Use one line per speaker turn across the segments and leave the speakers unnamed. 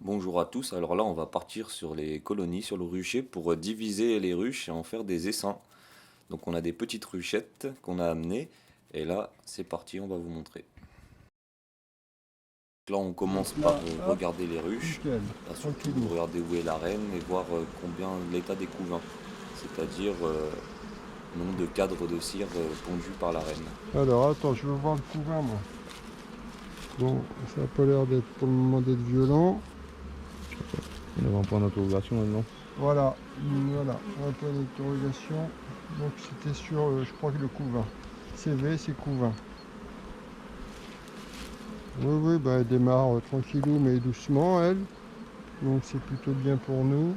Bonjour à tous, alors là on va partir sur les colonies, sur le rucher pour diviser les ruches et en faire des essaims. Donc on a des petites ruchettes qu'on a amenées et là c'est parti, on va vous montrer. Là on commence par regarder les ruches, là, surtout regarder où est la reine et voir combien l'état des couvains, c'est-à-dire nombre de cadres de cire pondus par la reine.
Alors attends, je veux voir le couvain moi. Bon, ça n'a pas l'air d'être pour le moment d'être violent.
On a un point d'interrogation maintenant.
Voilà, voilà, un point d'interrogation. Donc c'était sur, je crois que le couvain. CV, c'est couvain. Oui, oui, bah, elle démarre tranquillou mais doucement, elle. Donc c'est plutôt bien pour nous.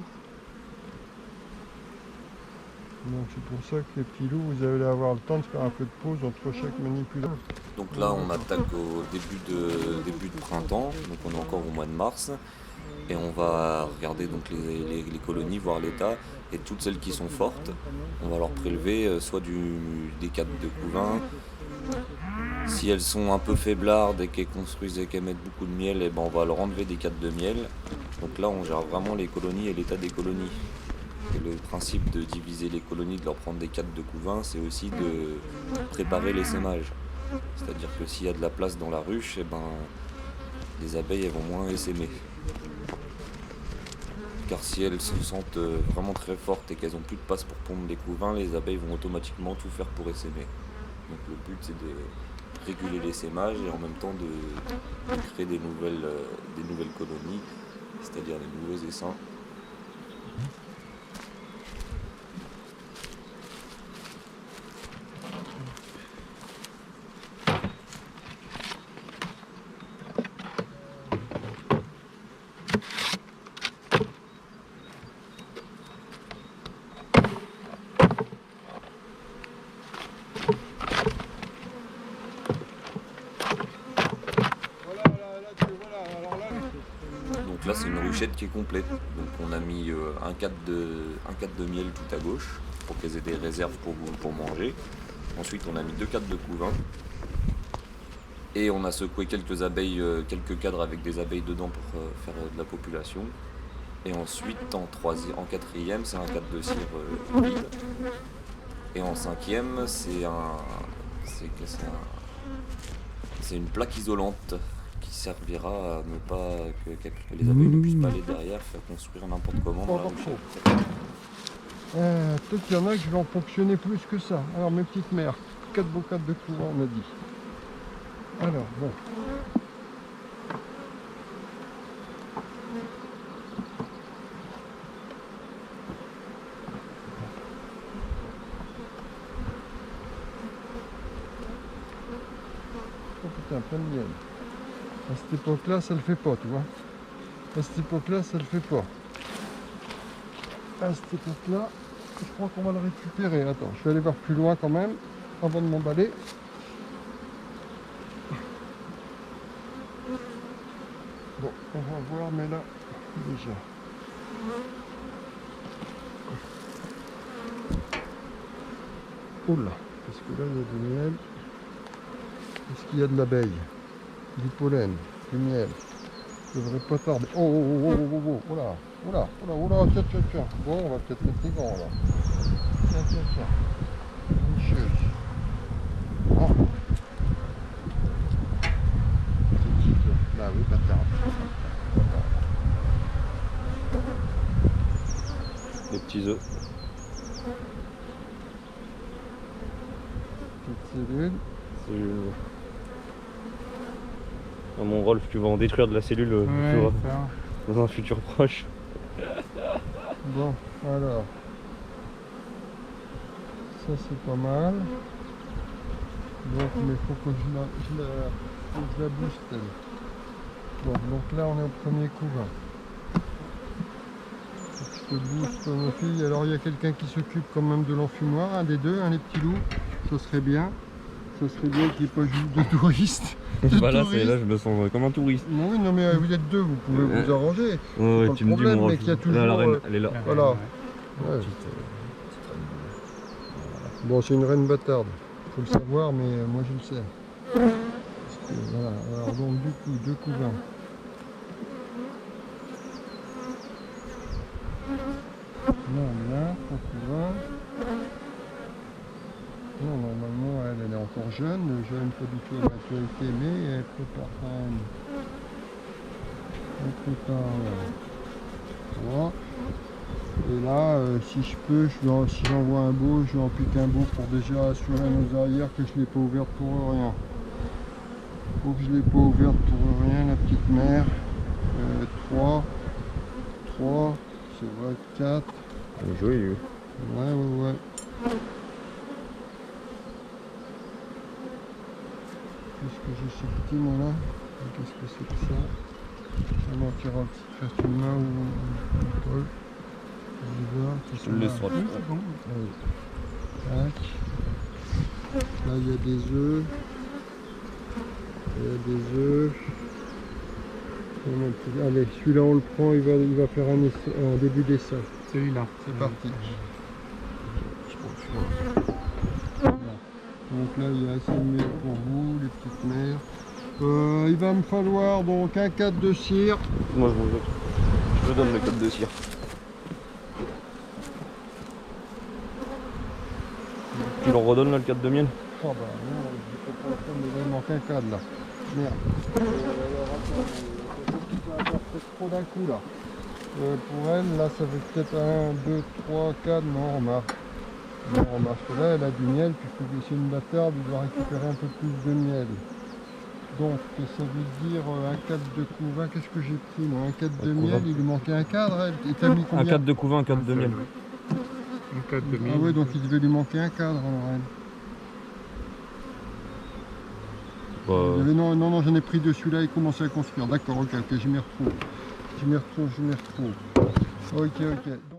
Donc c'est pour ça que les petits loups, vous allez avoir le temps de faire un peu de pause entre chaque manipulation.
Donc là on attaque au début de printemps, donc on est encore au mois de mars. Et on va regarder donc les colonies, voir l'état, et toutes celles qui sont fortes, on va leur prélever soit des cadres de couvain. Si elles sont un peu faiblardes et qu'elles construisent et qu'elles mettent beaucoup de miel, et ben on va leur enlever des cadres de miel. Donc là on gère vraiment les colonies et l'état des colonies. Et le principe de diviser les colonies, de leur prendre des cadres de couvain, c'est aussi de préparer l'essaimage. C'est-à-dire que s'il y a de la place dans la ruche, et ben les abeilles elles vont moins essaimer. Car si elles se sentent vraiment très fortes et qu'elles n'ont plus de place pour pondre des couvains, les abeilles vont automatiquement tout faire pour essaimer. Donc le but c'est de réguler l'essaimage et en même temps de créer des nouvelles colonies, c'est-à-dire des nouveaux essaims. Donc là c'est une ruchette qui est complète. Donc on a mis un cadre de miel tout à gauche pour qu'elles aient des réserves pour manger. Ensuite on a mis 2 cadres de couvain. Et on a secoué quelques abeilles, quelques cadres avec des abeilles dedans pour faire de la population. Et ensuite en quatrième c'est un cadre de cire vide. Et en cinquième c'est une plaque isolante qui servira à ne pas que les abeilles ne puissent pas aller derrière, faire construire n'importe comment dans la ruchette.
Peut-être qu'il y en a que je vais en fonctionner plus que ça. Alors mes petites mères, 4 bocades de couvain on a dit. Alors bon. Oh putain, plein de miel. À cette époque-là, ça le fait pas, tu vois. À cette époque-là, ça le fait pas. À cette époque-là, je crois qu'on va le récupérer. Attends, je vais aller voir plus loin quand même, avant de m'emballer. Bon, on va voir, mais là, déjà. Oula, parce que là, il y a du miel. Est-ce qu'il y a de l'abeille? Du pollen, du miel. Je devrais pas tarder. Oh, oh, oh, oh, oh, oh, là, oh là, oh là, oh là, tiens, tiens, tiens. Bon, on va peut-être mettre les gants, là. Tiens, tiens, tiens. Nicheuse. Oh. Bah oui, bâtard.
Les petits œufs.
Petite cellule.
Dans mon Rolf, tu vas en détruire de la cellule dans un futur proche.
Bon, alors. Ça, c'est pas mal. Donc, mais il faut que je la booste, elle. Bon, donc là, on est au premier couvain. Je te booste, ma fille. Alors, il y a quelqu'un qui s'occupe quand même de l'enfumoir, un des deux, les petits loups. Ça serait bien. Ça serait bien qu'il n'y ait pas juste de touristes.
Voilà, là je me sens comme un touriste.
Oui, non mais vous êtes deux, vous pouvez vous arranger.
Ouais,
Pas
tu
le
me dis
problème,
mon
mais qu'il y a toujours...
Là, la reine, elle est là.
Voilà. Ouais. Bon, c'est une reine bâtarde. Faut le savoir, mais moi je le sais. Parce que, voilà. Alors donc du coup, 2 couvains. Non, bien, tranquillement. Non, normalement, elle est encore jeune. Jeune, pas du tout à maturité, mais elle prépare quand même. Elle prépare. Voilà. Et là, si je peux, si j'envoie un beau, je vais en piquer un beau pour déjà assurer nos arrières que je ne l'ai pas ouverte pour rien. Faut que je ne l'ai pas ouverte pour rien, la petite mère. 3, c'est vrai, 4.
Il est joli lui.
Ouais. Qu'est-ce que j'ai ce petit moi là? Qu'est-ce que c'est que ça? Ça manquera facilement ou Paul. Je
te le laisse droit.
Bon. Tac. Là il y a des œufs. Allez, celui-là on le prend, il va faire un début d'essai. Celui-là. C'est parti. Donc là il y a assez de miel pour vous, les petites mères. Il va me falloir donc un 4 de cire.
Moi je donne le 4 de cire. Tu leur redonnes là le 4 de miel?
Oh bah non, je peux pas le prendre, mais il manque un 4 là. Merde. Alors attends, ça va faire peut-être trop d'un coup là. Pour elle, là ça fait peut-être 1, 2, 3, 4, non remarque. Non remarque, là elle a du miel, puisque c'est une bâtarde, il doit récupérer un peu plus de miel. Donc ça veut dire un 4 de couvain, qu'est-ce que j'ai pris moi? Un 4 de miel, il lui manquait un cadre, elle. Et t'as mis combien?
Un 4 de couvain, un 4 de miel.
Un 4 de miel.
Ah ouais, donc il devait lui manquer un cadre alors elle. Il y avait, non, j'en ai pris deux, celui-là il commençait à construire. D'accord, ok, je m'y retrouve. Ok.